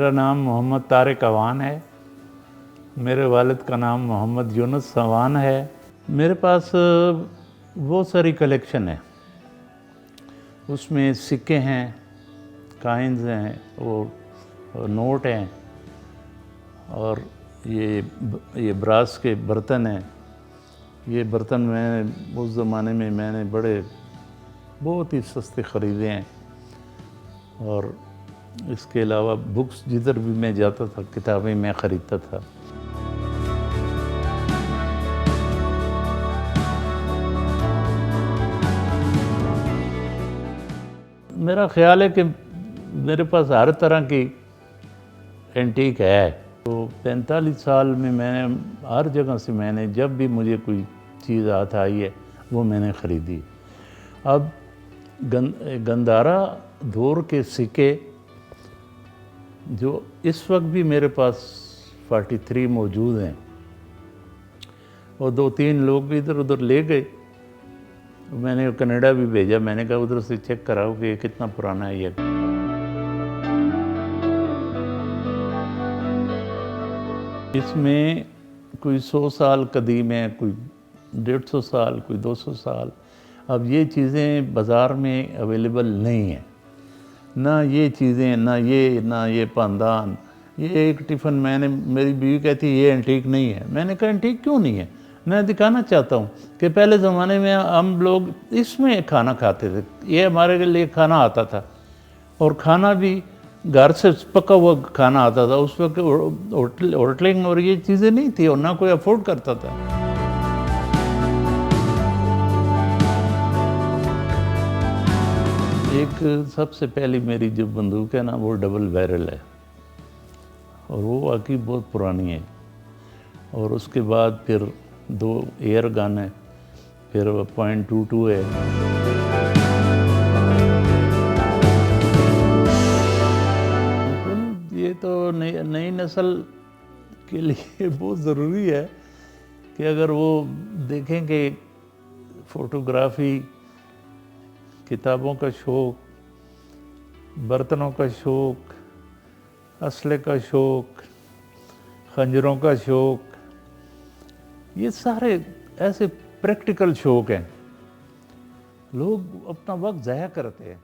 मेरा नाम मोहम्मद तारिक अवान है। मेरे वालिद का नाम मोहम्मद यूनुस अवान है। मेरे पास बहुत सारी कलेक्शन है। उसमें सिक्के हैं, काइंस हैं, और नोट हैं, और ये ब्रास के बर्तन हैं। ये बर्तन मैंने उस ज़माने में बड़े बहुत ही सस्ते ख़रीदे हैं। और इसके अलावा बुक्स, जिधर भी मैं जाता था किताबें मैं ख़रीदता था। मेरा ख़्याल है कि मेरे पास हर तरह की एंटीक है। तो 45 साल में मैंने हर जगह से जब भी मुझे कोई चीज़ हाथ आई है वो मैंने ख़रीदी। अब गंधारा दौर के सिक्के जो इस वक्त भी मेरे पास 43 मौजूद हैं, और 2-3 लोग इधर उधर ले गए। मैंने कनाडा भी भेजा, मैंने कहा उधर से चेक कराओ कि ये कितना पुराना है। ये इसमें कोई 100 साल कदीम है, कोई 150 साल, कोई 200 साल। अब ये चीज़ें बाज़ार में अवेलेबल नहीं हैं, ना ये चीज़ें, ना ये पानदान। ये एक टिफ़िन मेरी बीवी कहती है ये एंटीक नहीं है। मैंने कहा एंटीक क्यों नहीं है? मैं दिखाना चाहता हूँ कि पहले ज़माने में हम लोग इसमें खाना खाते थे। ये हमारे लिए खाना आता था, और खाना भी घर से पका हुआ खाना आता था। उस वक्त होटलिंग और ये चीज़ें नहीं थी, और ना कोई अफोर्ड करता था। एक सबसे पहली मेरी जो बंदूक है ना, वो डबल बैरल है, और वो वाकई बहुत पुरानी है। और उसके बाद फिर 2 एयर गन है, फिर .22 है। ये तो नई नस्ल के लिए बहुत ज़रूरी है कि अगर वो देखें कि फ़ोटोग्राफ़ी, किताबों का शौक़, बर्तनों का शौक़, असले का शौक़, खंजरों का शौक़, ये सारे ऐसे प्रैक्टिकल शौक़ हैं। लोग अपना वक्त ज़ाया करते हैं।